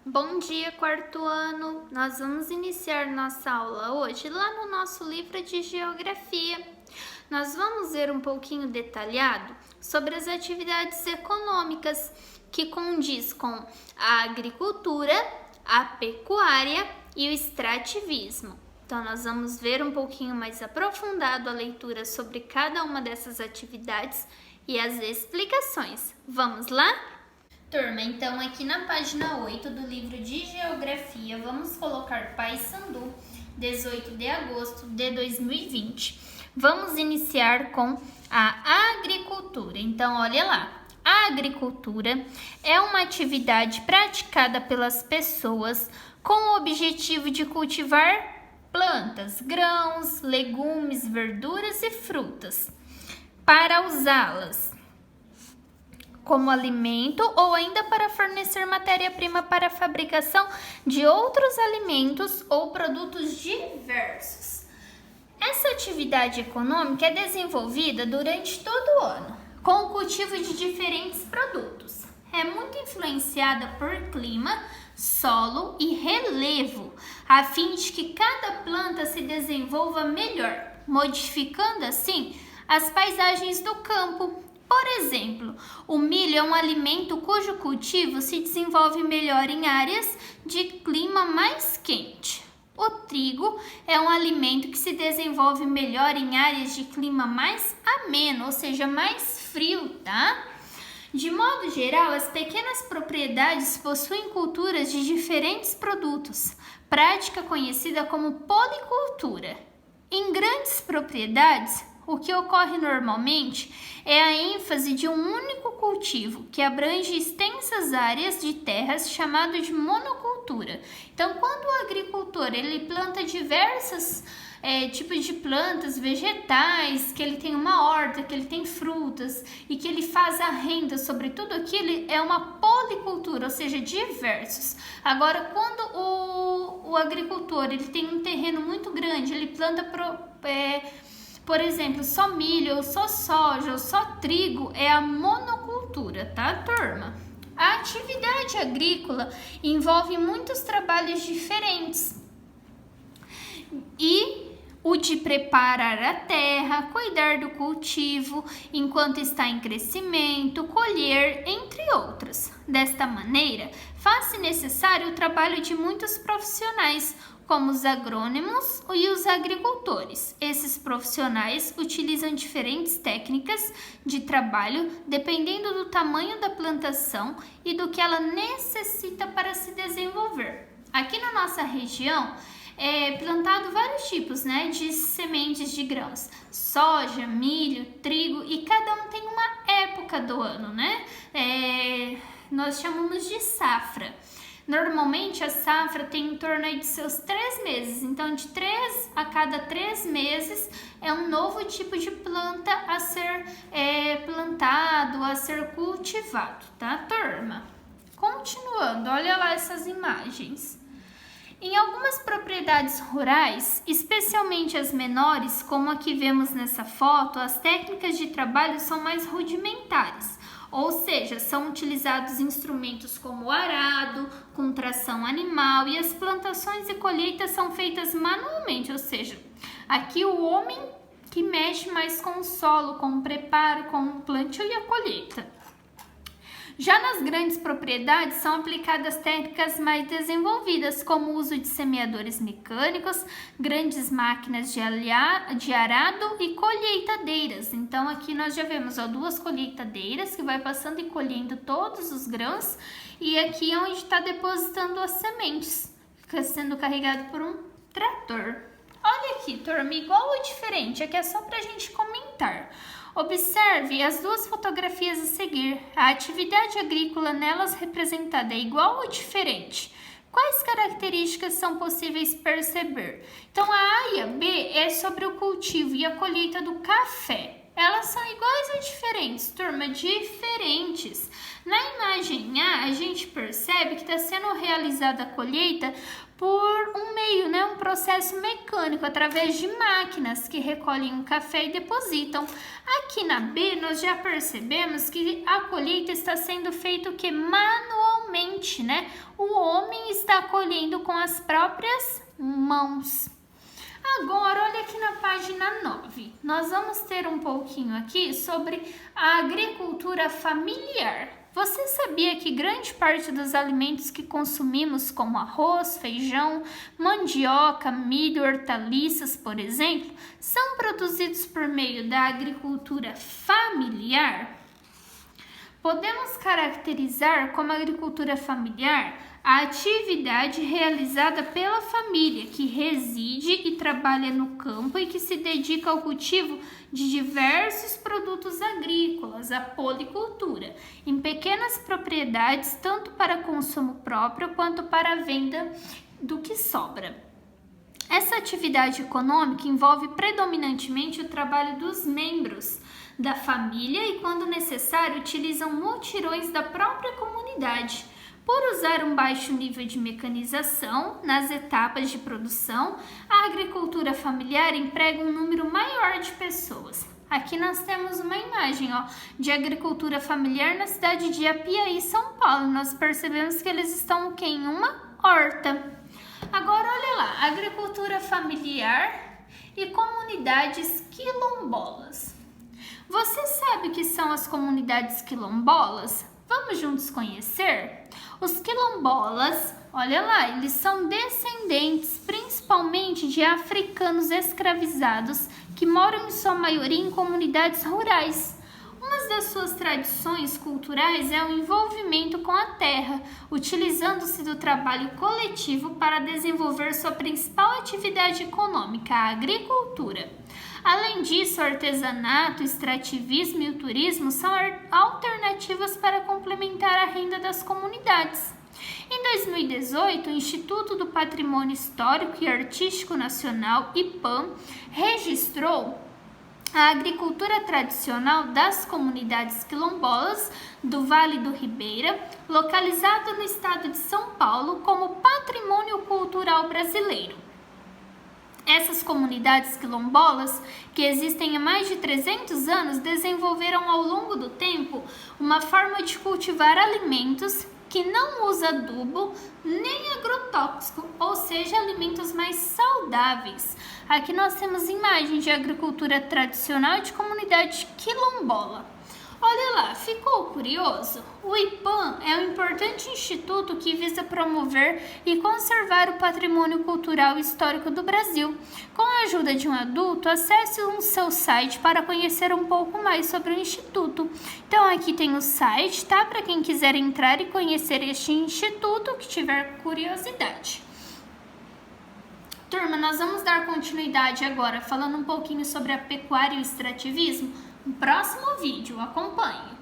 Bom dia, quarto ano! Nós vamos iniciar nossa aula hoje lá no nosso livro de Geografia. Nós vamos ver um pouquinho detalhado sobre as atividades econômicas que condiz com a agricultura, a pecuária e o extrativismo. Então, nós vamos ver um pouquinho mais aprofundado a leitura sobre cada uma dessas atividades e as explicações. Vamos lá? Turma, então aqui na página 8 do livro de Geografia, vamos colocar Paysandu, 18 de agosto de 2020. Vamos iniciar com a agricultura. Então, olha lá. A agricultura é uma atividade praticada pelas pessoas com o objetivo de cultivar plantas, grãos, legumes, verduras e frutas para usá-las como alimento ou ainda para fornecer matéria-prima para a fabricação de outros alimentos ou produtos diversos. Essa atividade econômica é desenvolvida durante todo o ano, com o cultivo de diferentes produtos. É muito influenciada por clima, solo e relevo, a fim de que cada planta se desenvolva melhor, modificando assim as paisagens do campo. Por exemplo, o milho é um alimento cujo cultivo se desenvolve melhor em áreas de clima mais quente. O trigo é um alimento que se desenvolve melhor em áreas de clima mais ameno, ou seja, mais frio, tá? De modo geral, as pequenas propriedades possuem culturas de diferentes produtos, prática conhecida como policultura. Em grandes propriedades, o que ocorre normalmente é a ênfase de um único cultivo, que abrange extensas áreas de terras, chamado de monocultura. Então, quando o agricultor ele planta diversos tipos de plantas, vegetais, que ele tem uma horta, que ele tem frutas e que ele faz a renda sobre tudo aquilo, é uma policultura, ou seja, diversos. Agora, quando o agricultor ele tem um terreno muito grande, ele planta por exemplo, só milho, ou só soja, ou só trigo, é a monocultura, tá, turma? A atividade agrícola envolve muitos trabalhos diferentes. E o de preparar a terra, cuidar do cultivo enquanto está em crescimento, colher, entre outros. Desta maneira, faz-se necessário o trabalho de muitos profissionais, como os agrônomos e os agricultores. Esses profissionais utilizam diferentes técnicas de trabalho dependendo do tamanho da plantação e do que ela necessita para se desenvolver. Aqui na nossa região é plantado vários tipos, de sementes de grãos, soja, milho, trigo, e cada um tem uma época do ano, nós chamamos de safra. Normalmente a safra tem em torno de seus 3 meses, então de 3 a cada 3 meses é um novo tipo de planta a ser plantado, a ser cultivado, tá, turma? Continuando, olha lá essas imagens. Em algumas propriedades rurais, especialmente as menores, como a que vemos nessa foto, as técnicas de trabalho são mais rudimentares. Ou seja, são utilizados instrumentos como o arado, com tração animal, e as plantações e colheitas são feitas manualmente, ou seja, aqui o homem que mexe mais com o solo, com o preparo, com o plantio e a colheita. Já nas grandes propriedades são aplicadas técnicas mais desenvolvidas, como o uso de semeadores mecânicos, grandes máquinas de arado e colheitadeiras. Então aqui nós já vemos 2 colheitadeiras que vai passando e colhendo todos os grãos, e aqui é onde está depositando as sementes, fica sendo carregado por um trator. Olha aqui, turma, igual ou diferente? Aqui é só para a gente comentar. Observe as 2 fotografias a seguir. A atividade agrícola nelas representada é igual ou diferente? Quais características são possíveis perceber? Então, a A e a B é sobre o cultivo e a colheita do café. Elas são iguais ou diferentes, turma? Diferentes. Na imagem A, a gente percebe que está sendo realizada a colheita por um meio, um processo mecânico, através de máquinas que recolhem o café e depositam. Aqui na B, nós já percebemos que a colheita está sendo feita manualmente. manualmente, né? O homem está colhendo com as próprias mãos. Agora, olha aqui na página 9. Nós vamos ter um pouquinho aqui sobre a agricultura familiar. Você sabia que grande parte dos alimentos que consumimos, como arroz, feijão, mandioca, milho, hortaliças, por exemplo, são produzidos por meio da agricultura familiar? Podemos caracterizar como agricultura familiar a atividade realizada pela família que reside e trabalha no campo e que se dedica ao cultivo de diversos produtos agrícolas, a policultura, em pequenas propriedades, tanto para consumo próprio quanto para a venda do que sobra. Essa atividade econômica envolve predominantemente o trabalho dos membros da família e, quando necessário, utilizam mutirões da própria comunidade. Por usar um baixo nível de mecanização nas etapas de produção, a agricultura familiar emprega um número maior de pessoas. Aqui nós temos uma imagem de agricultura familiar na cidade de Apiaí, São Paulo. Nós percebemos que eles estão em uma horta. Agora olha lá, agricultura familiar e comunidades quilombolas. Você sabe o que são as comunidades quilombolas? Vamos juntos conhecer? Os quilombolas, olha lá, eles são descendentes principalmente de africanos escravizados que moram em sua maioria em comunidades rurais. Uma das suas tradições culturais é o envolvimento com a terra, utilizando-se do trabalho coletivo para desenvolver sua principal atividade econômica, a agricultura. Além disso, o artesanato, o extrativismo e o turismo são alternativas para complementar a renda das comunidades. Em 2018, o Instituto do Patrimônio Histórico e Artístico Nacional, IPAM, registrou a agricultura tradicional das comunidades quilombolas do Vale do Ribeira, localizado no estado de São Paulo, como patrimônio cultural brasileiro. Essas comunidades quilombolas, que existem há mais de 300 anos, desenvolveram ao longo do tempo uma forma de cultivar alimentos que não usa adubo nem agrotóxico, ou seja, alimentos mais saudáveis. Aqui nós temos imagens de agricultura tradicional de comunidade quilombola. Olha lá, ficou curioso? O IPAM é um importante instituto que visa promover e conservar o patrimônio cultural e histórico do Brasil. Com a ajuda de um adulto, acesse o seu site para conhecer um pouco mais sobre o instituto. Então aqui tem o site, tá? Para quem quiser entrar e conhecer este instituto, que tiver curiosidade. Turma, nós vamos dar continuidade agora falando um pouquinho sobre a pecuária e o extrativismo no próximo vídeo. Acompanhe!